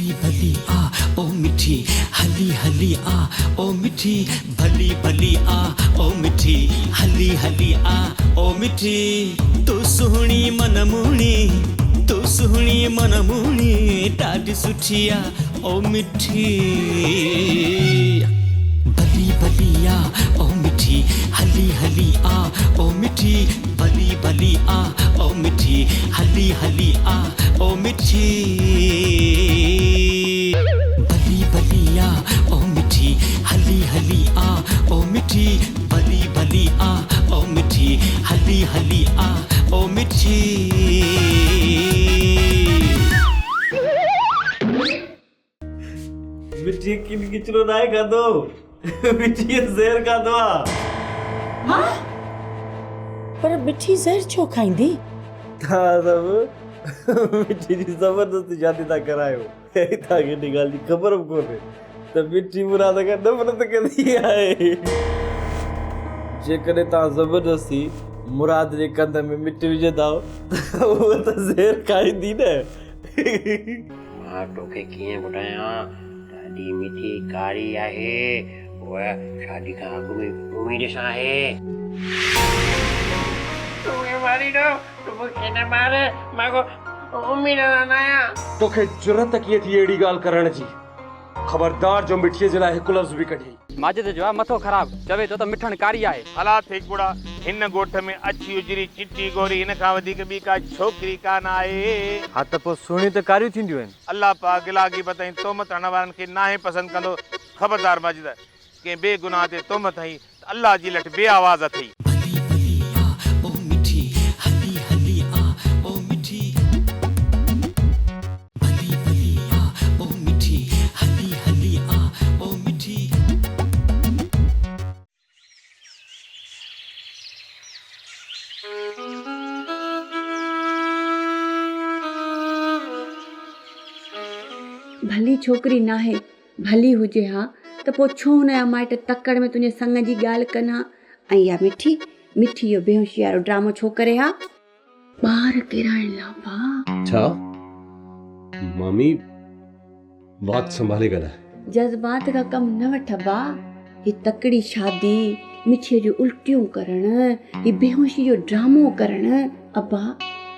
भली भली आ ओ मिठी हली हली आ ओ मिठी भली भली आ ओ मिठी हली हली आ ओ मिठी तू सुहणी मनमुणी तू सुहणी मनमुणी ॾाढी सुठी आ ओ मिठी भली भली आ ओ मिठी हली हली आ ओ मिठी भली भली आ ओ मिठी हली हली आ ओ मिठी भली भली आ ओ मिठी हली हली आ ओ मिठी भली भली आ ओ मिठी हली हली आ ओ मिठी मिठी किन किचरो नाय खा दो मिठी ज़हर खा दो हाँ पर मिठी ज़हर छो खाईंदी था सब मिठी जी जबरदस्ती शादी था करायो था के निकाल दी खबर कोने त मिठी मुराद का नफरत कंदी आहे जे करे ता जबरदस्ती मुराद जे कंद में मिठी विझंदा वो त ज़हर खाईंदी न मां तोखे कीअं ॿुधायां ॾाढी मिठी कारी आहे उहा शादी खां अॻु में उम्मीद सां आहे तूं मारी दो तूं मूंखे न मारे मां को उम्मीद सां न आहियां तोखे जुरत कीअं थी अहिड़ी ॻाल्हि करण जी ख़बरदार जो मिठीअ जे लाइ हिकु लफ़्ज़ बि कढी माजिद जो आहे मथो ख़राब चवे थो त मिठण कारी आहे अला थिक बुढ़ा हिन ॻोठ में अछी उजरी चिटी गोरी हिन खां वधीक ॿी का छोकिरी कान आहे हा त पोइ सुहिणी त कारियूं थींदियूं आहिनि अल्लाह पाक गिलागी बताई तोहमत हणण वारनि खे नाहे पसंदि कंदो ख़बरदार माजिद कंहिं बे गुनाह ते तोहमत हई त अल्लाह जी लठ बे आवाज़ अथई भली भली आ ओ मिठी हली हली आ ओ मिठी भली भली आ ओ मिठी हली हली आ ओ मिठी भली छोकरी नाहे भली हुजे हा त पोइ छो हुनजा माइट तकड़ में तुंहिंजे संग जी ॻाल्हि कनि हा ऐं इहा मिठी मिठी इहो बेहोशी वारो ड्रामो छो करे हा ॿार किराइण लाइ भाउ छा मम्मी बात संभाले ॻाल्हाए जज़्बात खां कमु न वठ बा ही तकड़ी शादी मिठीअ जूं उल्टियूं करण ही बेहोशी जो ड्रामो करण अबा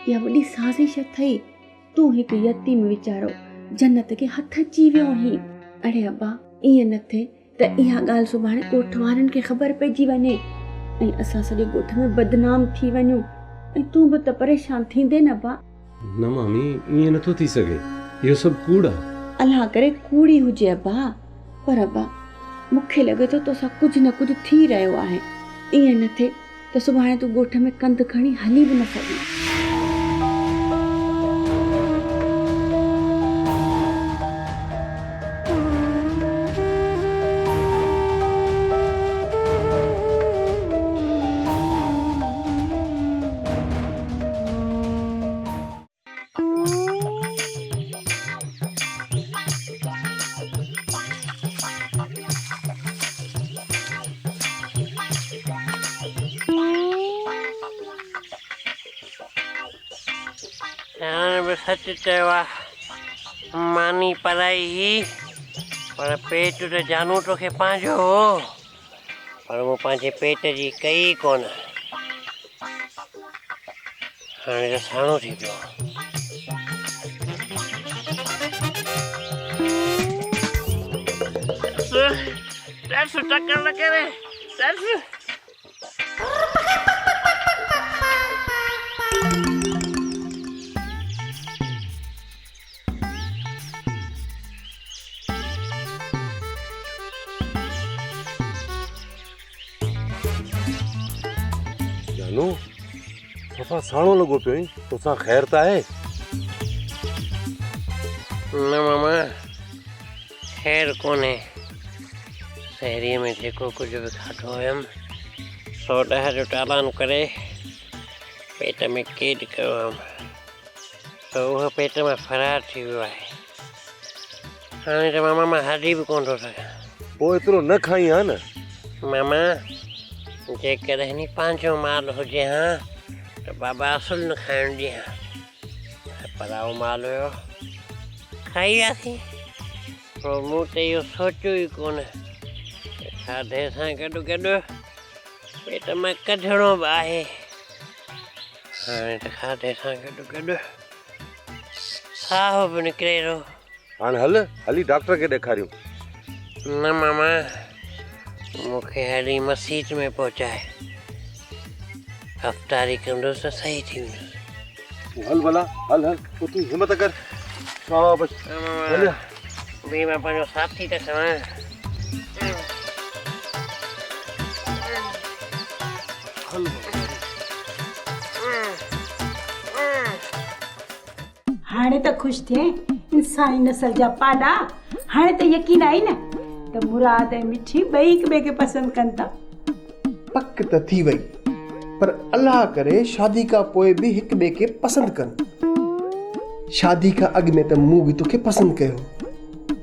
इहा वॾी साज़िश अथई तूं हिकु यतीम वीचारो जन्नत खे हथ अची वियो आहीं अड़े अबा ईअं न थिए त इहा ॻाल्हि सुभाणे ॻोठ वारनि खे ख़बर पइजी वञे ऐं असां सॼे ॻोठ में बदनाम थी वञूं ऐं तूं बि त परेशान थींदे न बा न मम्मी ईअं नथो थी सघे इहो सभु कूड़ आहे अलाह करे कूड़ी हुजे अबा पर अबा मूंखे लॻे थो तोसां कुझु न कुझु थी रहियो आहे ईअं न थिए त सुभाणे तूं ॻोठ में कंधु खणी हली बि न सघीं सच चयो आहे मानी पराई ही पर पेट त जानू तोखे पंहिंजो हो पर मूं पंहिंजे पेट जी कई कोन हाणे त साणो थी पियो टक्कर न करे जानू सफ़ा साणो लॻो पियो तोसां ख़ैर त आहे न मामा ख़ैर कोन्हे शहरीअ में जेको कुझु बि खाधो हुयमि 110 जो चालान करे पेट में कैद कयो हुयमि त उहो पेट में फरार थी वियो आहे हाणे त मामा मां हली बि कोन थो सघां पोइ एतिरो न खाई हा न मामा जेकॾहिं नी पंहिंजो माल हुजे हा त बाबा असुल न खाइण ॾियां पर पराओ माल हुयो खाई वियासीं पर मूं त इहो सोचियो ई कोन खाधे सां गॾु गॾु पेट मां कढणो बि आहे। हाणे त खाधे सां गॾु गॾु साहु बि निकिरे थो। हाणे हली डॉक्टर खे ॾेखारियूं। न मामा, मूंखे हली मस्जिद में पहुचाए, अफ़्तारी कंदुसि त सही थी वेंदुसि। हल भला, हल तूं हिम्मत कर। मामा ॿी मां पंहिंजो साथी त खवां। हाणे त ख़ुशि थिए इंसानी नस्ल जा पाॾा। हाणे त यकीन आई न त मुराद ऐं मिठी ॿई हिक ॿिए खे पसंदि कनि था। पक त थी वई, पर अल्लाह करे शादी खां पोइ बि हिक ॿिए खे पसंदि कनि। शादी खां अॻु में त मूं बि तोखे पसंदि कयो,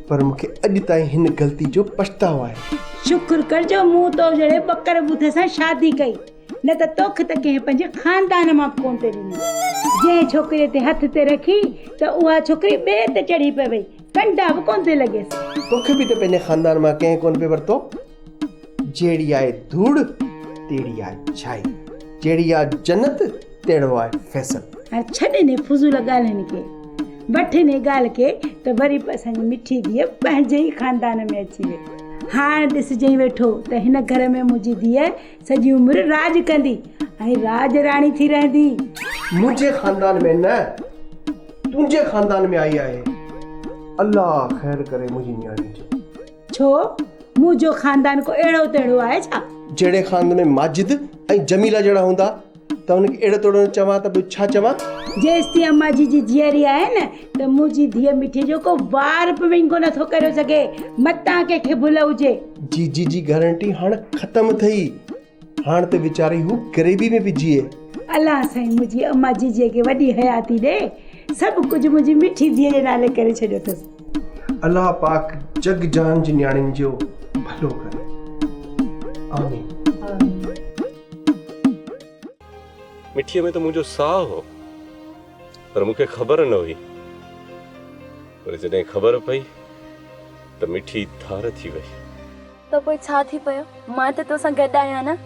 पर मूंखे अॼु ताईं हिन ग़लती जो पछतावो आहे। शुक्र कर जो मूं तो जहिड़े बकर बूथे सां शादी कई, न त तोखे त कंहिं पंहिंजे ख़ानदान मां कोन ते ॾिनी। जंहिं छोकिरीअ ते हथ ते रखी त उहा छोकिरी ॿिए ते चढ़ी पई वई, कंडा बि कोन ते लॻेसि। तोखे बि त पंहिंजे ख़ानदान मां कंहिं कोन पे वरितो। जहिड़ी आहे धूड़ तहिड़ी आहे छाई, जहिड़ी आहे जन्नत तहिड़ो आहे फैसल। हाणे छॾे ने फुज़ूल ॻाल्हियुनि खे, वठ ने ॻाल्हि खे त वरी असांजी मिठी धीअ पंहिंजे ई ख़ानदान में अची वई। हाणे ॾिसजांइ वेठो त हिन घर में मुंहिंजी धीअ सॼी उमिरि राज कंदी ऐं राज राणी थी रहंदी। मुंहिंजे ख़ानदान में न, तुंहिंजे ख़ानदान में आई आहे। अल्लाह ख़ैर करे मुंहिंजी न्याणी जो। छो मुंहिंजो ख़ानदान को अहिड़ो तहिड़ो आहे छा? जहिड़े ख़ानदान में माजिद ऐं जमीला जहिड़ा हूंदा त हुनखे अहिड़ो तहिड़ो चवां त ॿियो छा चवां। जेसिताईं अम्मा जी जीअरी आहे न त मुंहिंजी धीअ मिठी जो को वार बि विंगो नथो करे सघे, मतां कंहिंखे भुल हुजे। जी गारंटी हाणे ख़तम थई। हाणे त वीचारी हू ग़रीबी में बि जीए। अल्लाह साईं मुंहिंजी अम्मा जी खे वॾी हयाती ॾे, सभु कुझु मुंहिंजी मिठी धीअ जे नाले करे छॾियो अथसि। अल्लाह पाक जग जान जी न्याणियुनि जो भलो करे। आमीन। मिठीअ में त मुंहिंजो साहु हो, पर मूंखे ख़बर न हुई। पर जॾहिं ख़बर पई त मिठी धार थी वई। त पोइ छा थी पियो? मां त तोसां गॾु आहियां न,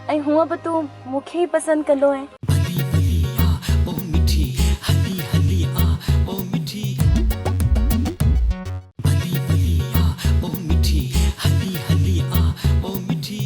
ऐं हूअं बि तूं मूंखे ई पसंदि कंदो आहे। ओ मिठी हली हली आ ओ मिठी, भली भली आ ओ मिठी हली हली आ ओ मिठी।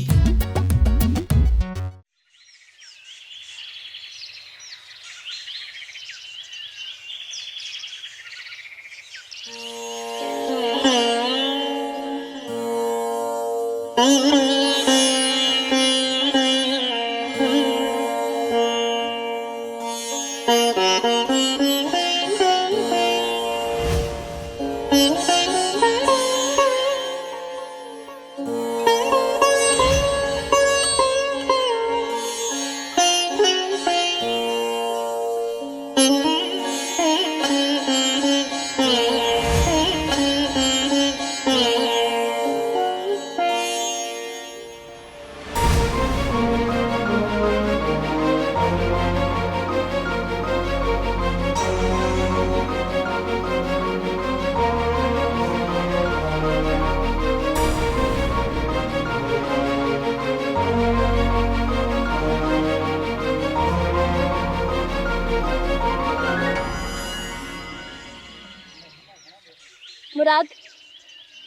मुराद,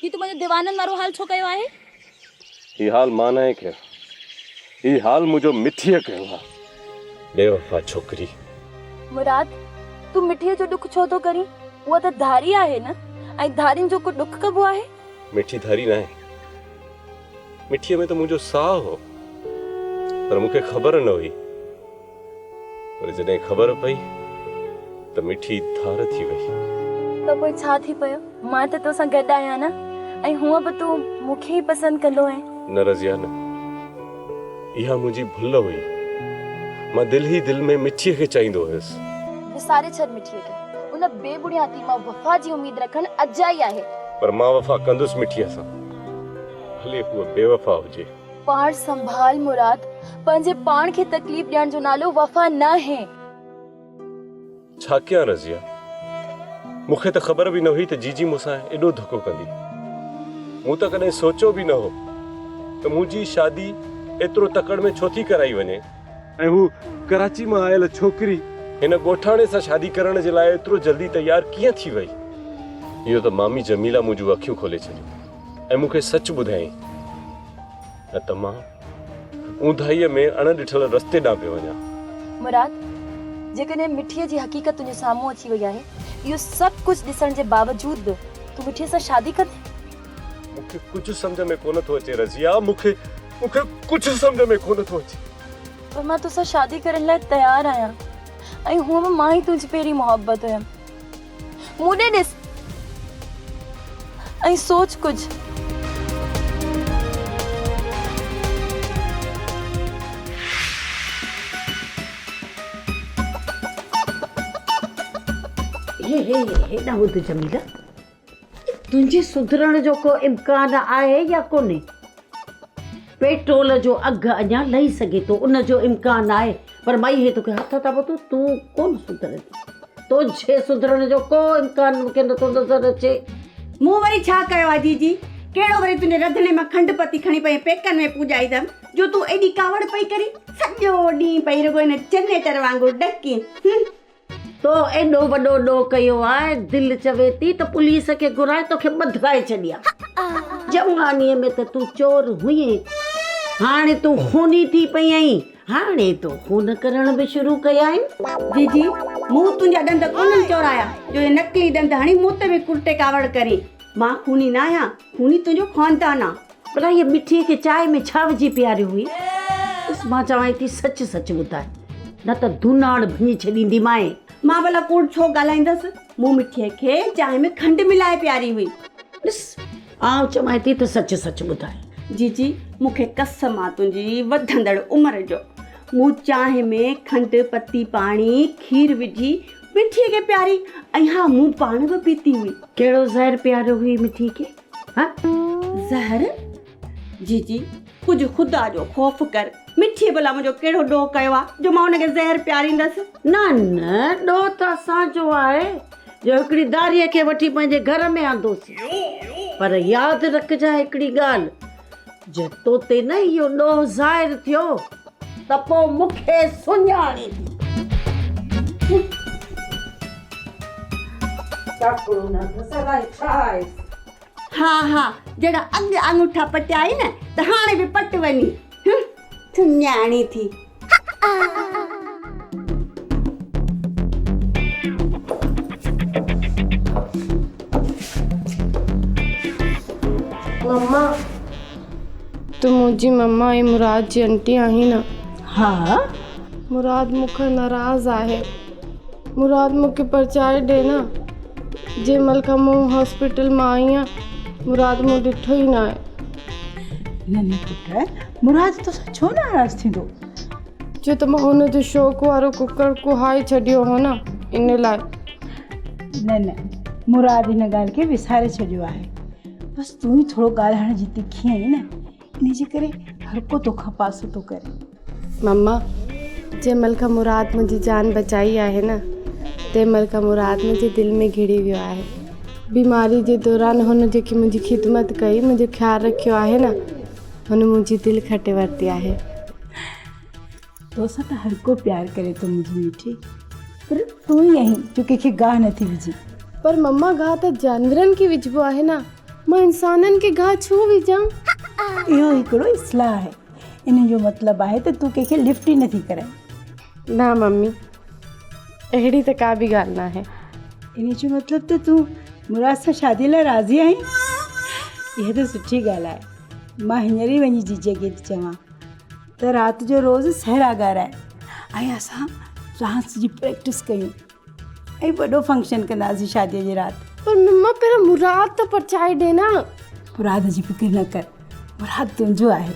ही तू मुंहिंजो दीवाननि वारो हाल छो कयो आहे? ही हाल मां न कयो, ही हाल मुंहिंजो मिठीअ कयो आहे। बेवफा छोकिरी। मुराद, तू मिठीअ जो दुख छो थो करी? उहा त धारी आहे न, ऐं धारियुनि जो को दुख कबो आहे? मिठी धारी न आहे। मिठीअ में त मुंहिंजो साहु हो, पर मूंखे ख़बर न हुई। पर जॾहिं ख़बर पई त मिठी धार थी वई। त पोइ छा थी पियो? मां त तोसां गॾु आहियां न, ऐं हूअं बि तूं मूंखे ई पसंदि कंदो आहे। न रज़िया न, इहा मुंहिंजी भुल हुई। मां दिलि ई दिलि में मिठीअ खे चाहींदो हुयुसि। विसारे छॾ मिठीअ खे। उन बेबुनियादी मां वफ़ा जी उमेद रखणु अजाई आहे। पर मां वफ़ा कंदुसि मिठीअ सां, भले हूअ बेवफा हुजे। पाण संभाल मुराद, पंहिंजे पाण खे तकलीफ़ ॾियण जो नालो वफ़ा न आहे। छा कयां रज़िया? मूंखे त ख़बर बि न हुई त जीजी मूंसां एॾो धोखो कंदी। मूं त कॾहिं सोचियो बि न हो त मुंहिंजी शादी एतिरो तकड़ में छो थी कराई वञे ऐं हू कराची मां आयल छोकिरी हिन ॻोठाणे सां शादी करण जे लाइ एतिरो जल्दी तयार कीअं थी वई। इहो त मामी जमीला मुंहिंजूं अखियूं खोले छॾियूं ऐं मूंखे सच ॿुधायईं, न त मां ऊंधाईअ में अणॾिठल रस्ते ॾांहुं पियो वञा। मुराद, जेकॾहिं मिठीअ जी हक़ीक़त तुंहिंजे साम्हूं अची वई आहे, इहो सभु कुझु ॾिसण जे बावजूद बि तूं मिठीअ सां शादी कंदे? मूंखे कुझु सम्झ में कोन थो अचे रज़िया, मूंखे कुझु सम्झ में कोन थो अचे। पर मां तोसां शादी करण लाइ तयारु आहियां ऐं हूअं बि मां ई तुंहिंजी पहिरीं मोहबत हुयमि। मूं ॾे ॾिस ऐं सोच कुझु। हेॾा ॿुध जमीला, तुंहिंजे सुधरण जो को इम्कान आहे या कोन्हे? पेट्रोल जो अघु अञा लही सघे थो, उन जो इम्कान आहे, पर माई हे तोखे हथ था बतो, तूं कोन सुधरंदी। तुंहिंजे सुधरण जो को इम्कान मूंखे नथो नज़र अचे। मूं वरी छा कयो आहे जीजी? कहिड़ो वरी तुंहिंजे रंधिणे मां खंडु पती खणी पई पेकनि में पूॼाईंदमि जो तूं एॾी कावड़ पई करी? सॼो ॾींहुं पई रुगो हिन जनरेटर वांगुरु ॾकी। तो एॾो वॾो ॾोह कयो आहे, दिलि चवे थी त पुलिस खे घुराए तोखे ॿधाए छॾिया। जवानीअ में त तूं चोर हुई, हाणे तूं खूनी थी पई आहीं, हाणे तूं खून करण बि शुरू कया आहिनि। जीजी, मूं तुंहिंजा ॾंद कोन चोराया जो हे नकली ॾंद हणी मूं ते बि कुर्ते कावड़ करे। मां खूनी न आहियां, खूनी तुंहिंजो ख़ानदान आहे। भला हीअ मिठीअ खे चांहि में छा विझी पीआरी हुई? ॾिस, मां चवां थी सच सच ॿुधाए, न त धुनाड़ भञी छॾींदी माए। मां भला कूड़ छो ॻाल्हाईंदसि? मूं मिठीअ खे चांहि में खंडु मिलाए पीआरी हुई। ॾिस, आउं चवां थी त सच सच ॿुधाए। जीजी, मूंखे कसम आहे तुंहिंजी वधंदड़ उमिरि जो, मूं चांहि में खंडु पती पाणी खीर विझी मिठीअ खे प्यारी, ऐं हा मूं पाण बि पीती हुई। कहिड़ो ज़हर प्यारो हुई मिठी खे? ज़हर? जीजी, कुझु ख़ुदा जो ख़ौफ़ कर। मिठीअ भला मुंहिंजो कहिड़ो ॾोह कयो आहे जो मां हुनखे ज़हर प्यारींदसि? न न, ॾोह त असांजो आहे जो हिकिड़ी दारीअ खे वठी पंहिंजे घर में आंदोसीं। पर यादि रखजांइ हिकिड़ी ॻाल्हि, जे तो ते न इहो ॾोह ज़ाहिर थियो त पोइ मूंखे सुञाणी थी। हा, जहिड़ा अॻु अंगूठा पटियाई न त हाणे बि पट वञी, सुञाणी थी। मम्मा, तू मुंहिंजी मम्मा ऐं मुराद जी आंटी आहीं न? हा। मुराद मूंखां नाराज़ आहे। मुराद मूंखे परचाए ॾे न। जे महिल खां मूं हॉस्पिटल मां आई आहियां, मुराद मूं ॾिठो ई न आहे। न पुट, मुराद तोसां छो नाराज़ थींदो? जो त मां हुनजो शौक़ वारो कुकर कुहाए छॾियो हो न, इन लाइ। न, मुराद हिन ॻाल्हि खे विसारे छॾियो आहे। बसि तूं ई थोरो ॻाल्हाइण जी तिखी आहीं न, इन जे करे हर को तोखां पासो थो करे। मम्मा, जे महिल खां मुराद मुंहिंजी जान बचाई आहे न, ते महिल खां मुराद मुंहिंजे दिलि में घिड़ी वियो आहे। बीमारी जे दौरान हुन जेकी मुंहिंजी ख़िदमत कई, मुंहिंजो ख़्यालु रखियो आहे न, हुन मुंहिंजी दिलि खटे वरिती आहे। तोसां त हर को प्यार करे थो मुंहिंजी मिठी, पर तूं ई आहीं जो कंहिंखे गाह नथी विझी। पर मम्मा, गाह त जानवरनि खे विझबो आहे न, मां इंसाननि खे गाह छो विझां? इहो हिकिड़ो इस्लाह आहे। इन जो मतिलबु आहे त तूं कंहिंखे लिफ्ट ई नथी कराए। न मम्मी, अहिड़ी त का बि ॻाल्हि न आहे। इन जो मतिलबु त तूं मुराद सां शादी लाइ राज़ी आहीं? इहा त सुठी ॻाल्हि आहे। मां हींअर ई वञी जीजे खे थी चवां त राति जो रोज़ु सहरा ॻाराए ऐं असां डांस जी प्रैक्टिस कयूं ऐं वॾो फंक्शन कंदासीं शादीअ जी राति। पर मम्मा, पहिरियों मुराद त परचाए ॾे न। मुराद जी फिक्र न कर, मुराद तुंहिंजो आहे।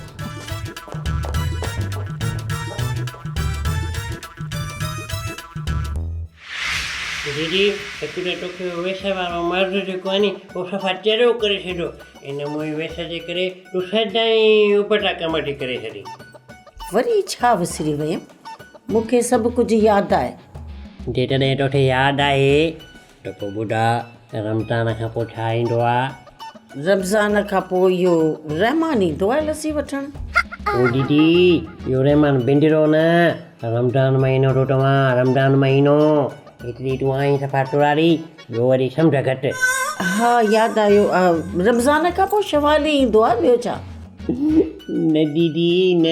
दीदी, हिकु त तोखे वेस वारो मर्द जेको आहे नी, उहो सफ़ा चहिरो करे छॾियो। इन मुंहिं वेस जे करे तूं सदाईं उपटाका मटी करे छॾी। वरी छा विसरी वयमि? मूंखे सभु कुझु यादि आहे। जेकॾहिं तोखे यादि आहे त पोइ ॿुधा रमज़ान खां पोइ छा ईंदो आहे? रमज़ान खां पोइ इहो रहमान ईंदो आहे लस्सी वठण? ओ दीदी इहो रहमान बिंदिरो न, रमज़ान महीनो तो तव्हां, रमज़ान महीनो एतिरी तूं आई सफ़ा टुरारी, ॿियो वरी सम्झ घटि। हा यादि आयो, रमज़ान खां पोइ शवाली ईंदो आहे, ॿियो छा? न दीदी न,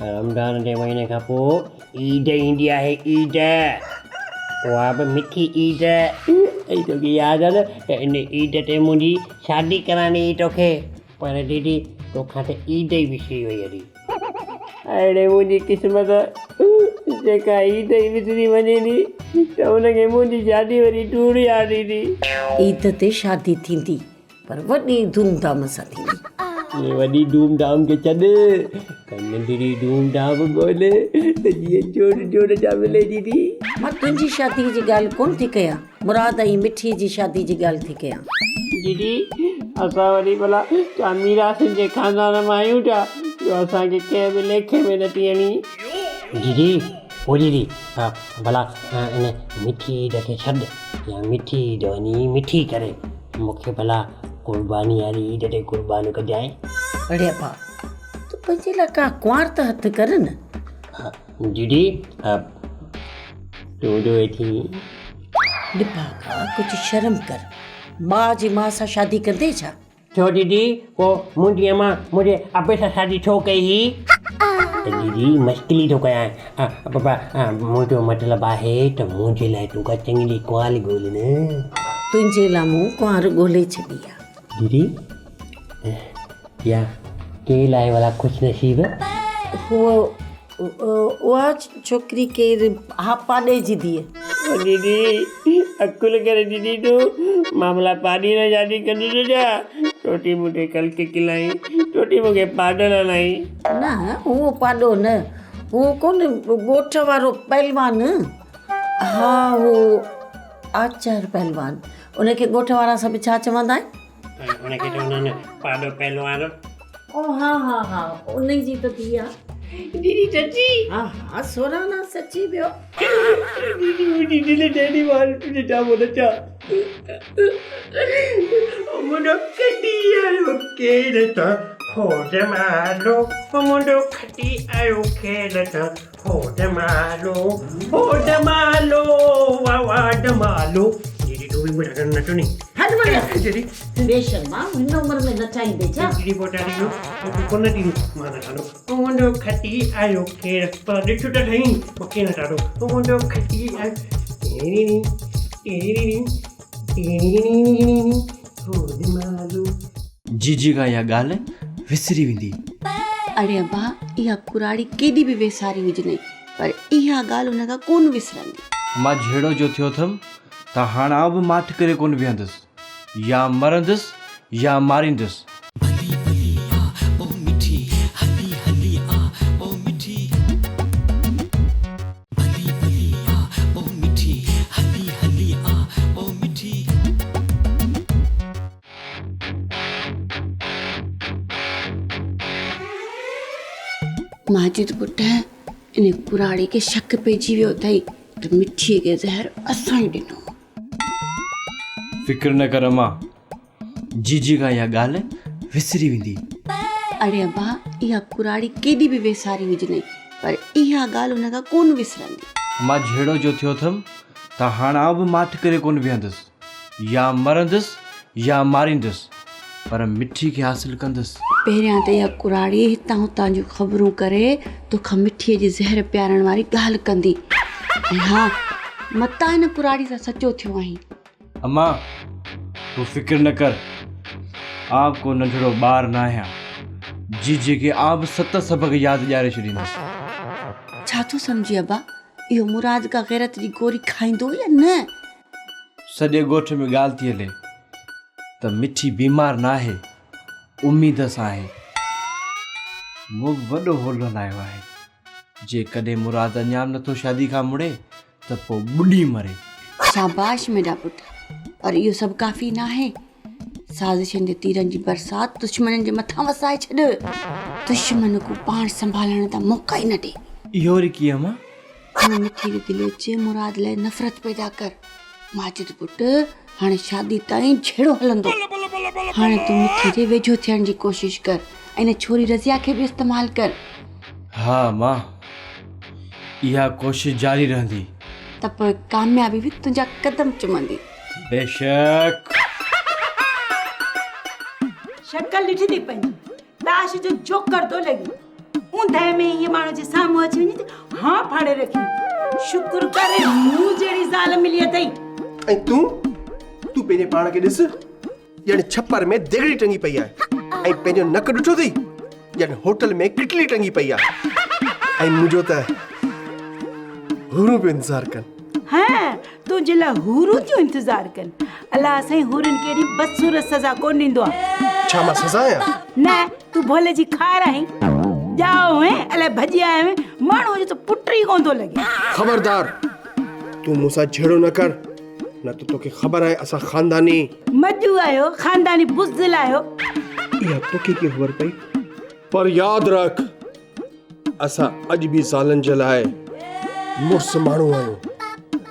रमज़ान जे महीने खां पोइ ईद ईंदी आहे, ईद, उहा बि मिठी ईद। ऐं तोखे यादि आहे न त इन ईद ते मुंहिंजी शादी कराइणी हुई तोखे, पर दीदी तोखां त ईद ई विसरी वई हली। अड़े मुंहिंजी क़िस्मत जेका ईद ई विसरी वञे थी त हुनखे मुंहिंजी शादी वरी टूर यादि ईंदी। ईद ते शादी थींदी पर वॾी धूमधाम सां थींदी। ये वॾी धूमधाम खे छॾ, नंढड़ी धूमधाम ॻोल्हे त जीअं जोड़ जोड़ जा मिले दीदी। मां तुंहिंजी शादी जी ॻाल्हि कोन थी कयां, मुराद ऐं मिठीअ जी शादी जी ॻाल्हि थी कयां। दीदी असां वरी भला छा मीरासनि जे खानदान मां आहियूं छा जो असांखे कंहिं बि लेखे में न थी वञी। दीदी ओ दीदी भला इन मिठी ईद खे छॾ, या मिठी ईद वञी मिठी करे मूंखे भला कुर्बानी वारी ईद ते कुर्बान कजांइ। अड़े पा तूं पंहिंजे लाइ का कुंवार त हथु कर न। दीदी तूं जो थी डिपा का कुझु शर्म कर, मां जी मां सां शादी कंदे छा? छो दीदी पोइ मुंहिंजी अम्मा मुंहिंजे अबे सां शादी छो कई हुई? दीदी मस्करी थो कयां, पापा मुंहिंजो मतिलबु आहे त मुंहिंजे लाइ तूं का चङी कुंवारी ॻोल्हि न। तुंहिंजे लाइ मूं कुंवार ॻोल्हे छॾी आहे। दीदी या के लाइ वाला ख़ुशि नसीब? उहा छोकिरी केरु? हा पाॾे जी धीअ। दीदी अकुल करे दीदी तूं मामला पाॾी न शादी कंदी छा? टोटी मूंखे कल के खिलाई, टोटी मूंखे पाॾल हलाई। न उहो पाॾो न, उहो कोन ॻोठ वारो पहलवान। हा उहो आचार पहलवान, उनखे ॻोठ वारा सभु छा चवंदा आहिनि? उनखे चवंदा आहिनि पाॾो पहलवान। ओ हा हा हा उन जी त धीअ आहे। दीदी सची? हा हा सोराना सची पियो। दीदी मुंहिंजी दिलि ॾाढी वार तुंहिंजे जामो न छा मुंहिंजो खटी आयो केर त होद मालो, मुंहिंजो खटी आयो केर त होद मालो वाड मालो। दीदी तूं बि मुंहिंजा न चुनी हट वञ दीदी। बेशर्मा हिन उमिरि में नचाईंदे छा? दीदी पोटा ॾियो कोन ॾींदो मां न ठाडो। मुंहिंजो खटी आयो केर पर ॾिठो त ठही मूंखे न ठाडो। मुंहिंजो खटी आयो जीजी का इहा ॻाल्हि विसरी वेंदी। अड़े अब्बा इहा कुराड़ी केॾी बि वेसारी हुजनि पर इहा ॻाल्हि हुन खां कोन विसरंदी। मां जहिड़ो जो थियो अथमि त हाणे आउं बि माठ करे कोन बीहंदुसि, या मरंदुसि या मारींदुसि। ओ मिठी हली हली आ ओ मिठी भली भली आ ओ मिठी हली हली आ ओ मिठी। माजिद पुट इन कुराड़ी खे शक पइजी वियो अथई त मिठीअ खे ज़हर असां ई ॾिनो। फिक्र न कर अम्मा, जीजी का इहा ॻाल्हि विसरी वेंदी। अड़े अब्बा इहा कुराड़ी केॾी बि वेसारी हुजनि पर इहा ॻाल्हि हुन खां कोन विसरंदी। मां जहिड़ो जो थियो अथमि त हाणे आउं बि माठ करे कोन बीहंदुसि, या मरंदुसि या मारींदुसि, पर मिठी खे हासिलु कंदुसि। पहिरियां त इहा कुराड़ी हितां हुतां जूं ख़बरूं करे तोखां मिठीअ जी ज़हर पियारण वारी ॻाल्हि कंदी। ऐं हा मता हिन कुराड़ी सां सचो थियो आहीं। अम्मा तूं फिक्र न कर, आउं को नंढड़ो ॿार न आहियां। जीजी खे आउं बि 7 सबक यादि ॾियारे छॾींदुसि। छा थो सम्झी अब्बा, इहो मुराद का गैरत जी गोरी खाईंदो या न? सॼे ॻोठ में ॻाल्हि थी हले त मिठी बीमार न आहे, उमेद सां आहे। मूं वॾो होलो लायो आहे, जे कॾहिं मुराद अञा नथो शादी खां मुड़े त पोइ ॿुॾी मरे। शाबाश मेरा पुट, पर इहो सभु काफ़ी न आहे। साज़िशनि जे तीरनि जी बरसाति दुश्मननि जे मथां वसाए छॾ। दुश्मन को पाण संभालण जा मौक़ा ई न ॾे। इहो वरी कीअं मां? हिन मिठी जे दिलि जे मुराद लाइ नफ़रत पैदा कर। माजिद पुट हाणे शादी ताईं छेड़ो हलंदो। हाणे तूं मिठी जे वेझो थियण जी कोशिश कर ऐं हिन छोरी रज़िया खे बि इस्तेमालु कर। हा मां, इहा कोशिश जारी रहंदी। त पोइ कामयाबी बि तुंहिंजा कदम चुमंदी। बेशक। शक्ल ॾिठी थी पंहिंजी, लाश जो जोकर थो लॻे। ऊंदहि में ईअं माण्हू जे साम्हूं अची वञे त हा फाड़े रखी। शुक्र करे मूं जहिड़ी ज़ाल मिली अथई। ऐं तूं पंहिंजे पाण खे ॾिस, ॼण छप्पर में देगड़ी टंगी पई आहे ऐं पंहिंजो नक ॾिठो अथई ॼण होटल में किटली टंगी पई आहे। ऐं मुंहिंजो त हूरूं पियो इंतज़ारु कनि। हाँ, तुंहिंजे लाइ हूरूं थियूं इंतज़ारु कनि। अलाह साईं हूरनि खे एॾी बदसूरत सज़ा कोन ॾींदो आहे। छा मां सज़ा आहियां? न, तूं भोले जी खार आहीं। जाओ हैं अलाए भॼी आया में माण्हू जो त पुट ई कोन थो लॻे। ख़बरदार, तूं मूंसां छेड़ो न कर, न त तोखे ख़बर आहे असां ख़ानदानी मजू आहियो, ख़ानदानी बुज़दिल आहियो। इहा तोखे कीअं ख़बर पई? पर यादि रख, असां अॼु बि ज़ालनि जे लाइ मुड़ुस माण्हू आहियूं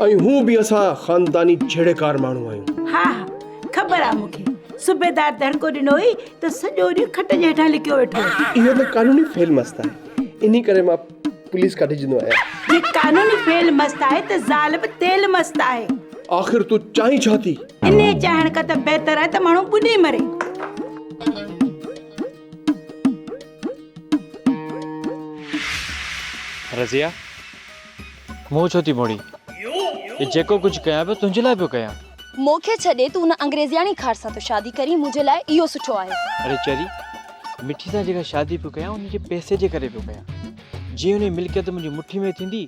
ऐं हू बि असां ख़ानदानी छेड़ेकार माण्हू आहियूं। हा हा, ख़बर आहे मूंखे। सूबेदार दड़को ॾिनो हुई त सॼो ॾींहुं खट जे हेठां लिकियो वेठो। इहो त कानूनी फेल मस्त आहे, इन करे मां पुलिस काॾे वेंदो आहियां। जे कानूनी फेल मस्त आहे त ज़ाल बि तेल मस्त आहे। आख़िर तूं चाहीं छा थी? इन चाहण खां त बहितर आहे त माण्हू ॿुॾी मरे। रज़िया, मूं छो थी मोड़ी? ये जेको कुछ कयां पियो तुंहिंजे लाइ पियो कयां। मूंखे छॾे तूं उन अंग्रेज़ियाणी खार सां तो शादी करी, मुंहिंजे लाइ इहो सुठो आहे। अरे चरी, मिठी सां जेका शादी पियो कयां उनजे पैसे जे करे पियो कयां। जीअं उन मिल्कियत मुंहिंजी मुट्ठी में थींदी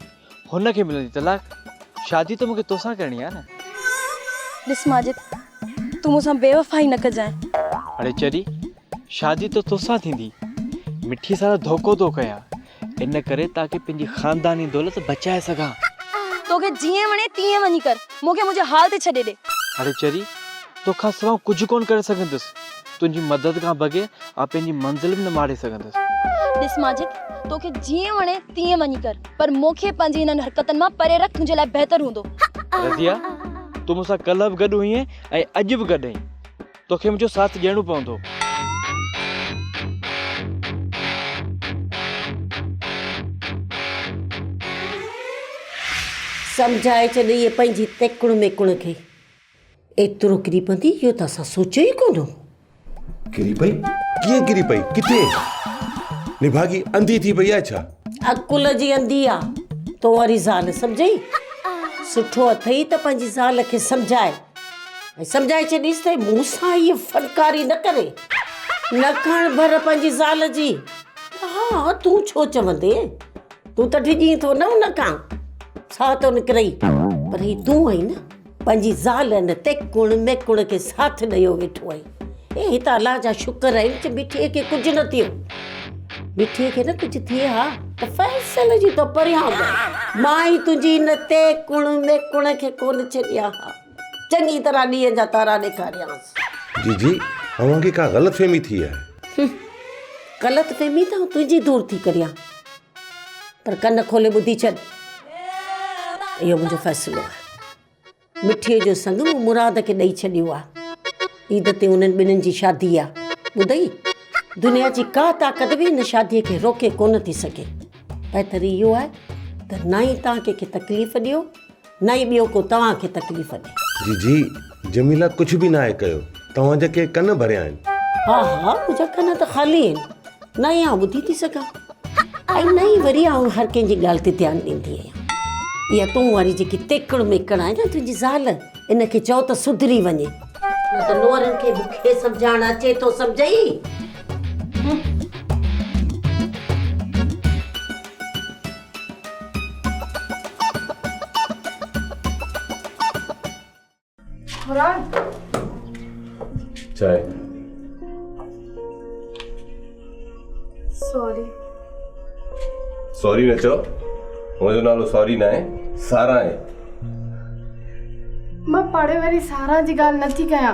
हुनखे मिलंदी तलाक। शादी त मूंखे तोसां करणी आहे न। ॾिस माजिद, तूं मूंसां बेवफ़ाई न कजांइ। अरे चरी, शादी त तोसां थींदी, मिठी सां धोखो थो कयां, इन करे ताकि पंहिंजी ख़ानदानी दौलत बचाए सघां। तोखे जीअं वणे तीअं वञी कर, मूंखे मुंहिंजे हाल ते छॾे ॾे। अरे चरी, तोखां सवाइ कुझु कोन करे सघंदुसि। तुंहिंजी मदद खां बग़ैर आ पंहिंजी मंज़िल में न मारे सघंदुसि। ॾिस माजिद, तोखे जीअं वणे तीअं वञी कर, पर मूंखे पंहिंजी हिननि हरकतनि मां परे रख, तुंहिंजे लाइ बहितर हूंदो। रज़िया, तूं मूंसां कल्ह बि गॾु हुई ऐं अॼु बि गॾु आहीं। तोखे मुंहिंजो साथ ॾियणो पवंदो। सम्झाए छॾ इहे पंहिंजी तेकुण मेकुण खे। एतिरो किरी पवंदी इहो त असां सोचियो ई कोन हो। किरी पई? कीअं किरी पई? किथे? निभागी अंधी थी पई आहे छा? अकुल जी अंधी आहे। तो वरी ज़ाल सम्झई? सुठो अथई त पंहिंजी ज़ाल खे सम्झाए ऐं सम्झाए छॾीसि त मूंसां इहा फनकारी न करे, न खण भर पंहिंजी ज़ाल जी। हा, तूं छो चवंदे? तूं त डिॼी थो न उन खां, छा थो निकिरई? पर ही तूं आई न, पंहिंजी ज़ाल न तेकुण मेकुण खे साथ ॾियो वेठो आई। हे त अलाह जा शुक्र आहिनि कि मिठीअ खे कुझु न थियो। मिठीअ खे न कुझु थिए हा त फैसले जी तो परियां मां ई तुंहिंजी न तेकुण मेकुण खे कोन छॾिया हा, चङी तरह ॾींहं जा तारा ॾेखारियांसि। जी जी, अव्हांखे का ग़लतफ़हमी थी आहे। ग़लतफ़हमी त तुंहिंजी दूर थी करियां, पर कन खोले ॿुधी छॾ। इहो मुंहिंजो फ़ैसिलो आहे। मिठीअ जो संग मूं मुराद खे ॾेई छॾियो आहे। ईद ते उन्हनि ॿिन्हिनि जी शादी आहे। ॿुधई, दुनिया जी का ताक़त बि हिन शादीअ खे रोके कोन थी सघे। बहितर इहो आहे त न ई तव्हां कंहिंखे तकलीफ़ ॾियो, न ई ॿियो को तव्हांखे तकलीफ़ ॾे। जी जी, जमीला कुझु बि न आहे कयो, तव्हां जेके कन भरिया आहिनि। हा हा, मुंहिंजा कन त ख़ाली आहिनि, न ई आउं ॿुधी थी सघां ऐं न ई वरी आउं हर कंहिंजी ॻाल्हि ते ध्यानु ॾींदी आहियां। इहा तूं वारी जेकी तेकड़ मेकड़ आहे न तुंहिंजी ज़ाल, इनखे चओ त सुधरी वञे, न त नूरनि खे मूंखे सम्झाइण अचे थो, सम्झई? चाय। सॉरी। सॉरी न चओ, मुंहिंजो नालो सॉरी न आहे, सारा आहे। मां पढ़े वारी सारा जी ॻाल्हि नथी कयां,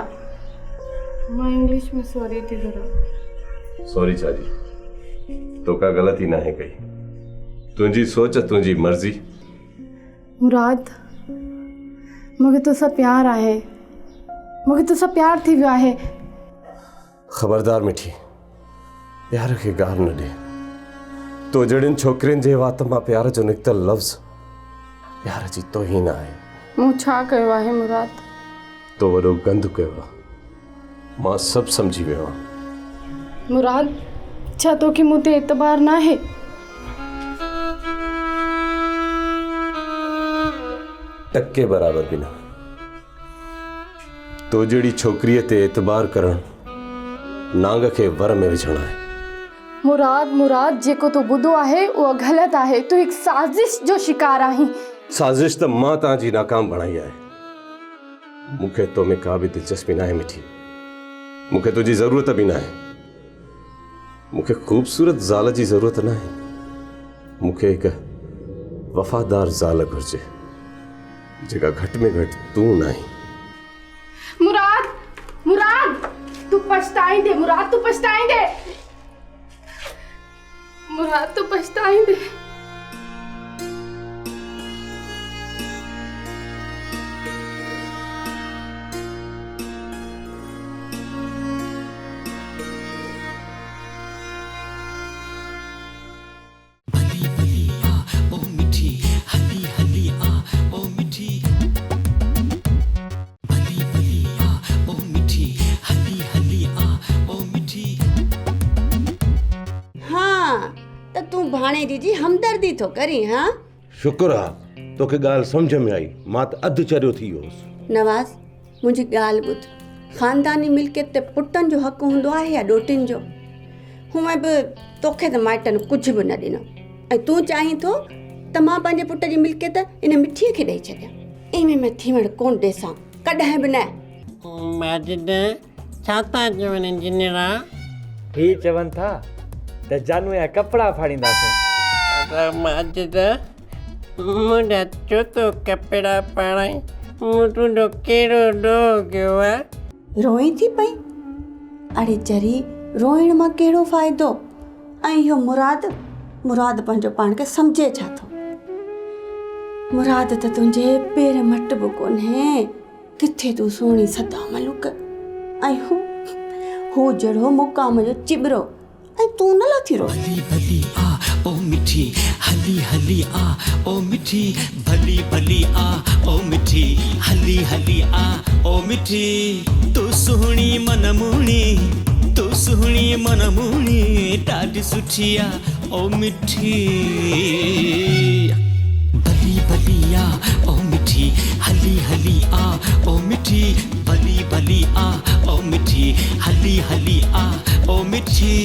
मां इंग्लिश में सॉरी थी करां। सॉरी चाची, तो का ग़लती ना है कई, तुंहिंजी सोच तुंहिंजी मर्ज़ी। मुराद, मूंखे तोसां प्यार आहे, मूंखे तोसां प्यार थी वियो आहे। ख़बरदार मिठी, प्यार खे गार न ॾे। तो जहिड़ियुनि छोकिरियुनि जे वात मां प्यार जो निकितल लफ़्ज़ प्यार जी तोहीन आहे। मूं छा कयो आहे मुराद? तो वॾो गंद कयो आहे। मां सभु सम्झी वियो आहियां। मुराद, छा तोखे मूं ते एतबार न आहे? टके बराबर बि न। तो जहिड़ी छोकिरीअ ते एतबार करणु नांग खे वर में विझणु आहे। मुराद, जेको तूं ॿुधो आहे उहो ग़लति आहे। तूं हिकु साज़िश जो शिकार आहीं। साज़िश त मां तव्हांजी नाकाम बणाई आहे। मूंखे तो में का बि दिलचस्पी न आहे मिठी। मूंखे तुंहिंजी ज़रूरत बि न आहे। मूंखे ख़ूबसूरत ज़ाल जी ज़रूरत न आहे। मूंखे हिकु वफ़ादार ज़ाल घुरिजे जेका घटि में घटि तूं न आहीं। मुराद, तूं पछताईंदे। मुराद, तूं पछताईंदे। मुराद, तूं पछताईंदे। भाणे जी हमदर्दी तो करी। हाँ, शुक्र आहे तोखे ॻाल्हि सम्झ में आई। मां त अधु चरियो थी वियोसि। नवाज़, मुंहिंजी ॻाल्हि ॿुध। ख़ानदानी मिल्कियत ते पुटनि जो हक़ हूंदो आहे या ॾोटियुनि जो? हूअं बि तोखे त माइटनि कुझु बि न ॾिनो ऐं तूं चाहीं थो त मां पंहिंजे पुट जी मिल्कियत इन मिठीअ खे ॾेई छॾियां। इएं में थीवण कोन ॾिसां कॾहिं बि न। माजिद, छा था चवनि इंजीनियरा? ही चवनि था त जानू जा कपिड़ा फाड़ींदासीं। माजिद, मुंहिंजा छो तो कपिड़ा पाड़ाई? मूं तुंहिंजो कहिड़ो ॾोह कयो आहे? रोई थी पई? अड़े जरी, रोइण मां कहिड़ो फ़ाइदो? ऐं इहो मुराद पंहिंजो पाण खे सम्झे छा थो? मुराद त तुंहिंजे पेर मट बि कोन्हे। किथे तूं सोणी सदा मलूक ऐं हू जहिड़ो मुक़ाम जो चिबरो ऐं तूं न लाथी रो। भली भली आ ओ मिठी, हली हली आ ओ मिठी, भली भली आ ओ मिठी, हली हली आ ओ मिठी। तू सुहिणी मनमूणी, तू सुहिणी मनमूणी, ॾाढी सुठी आ ओ मिठी। भली भली आ ओ मिठी, हली हली आ ओ मिठी, भली भली आ ओ मिठी, हली हली आ ओ मिठी।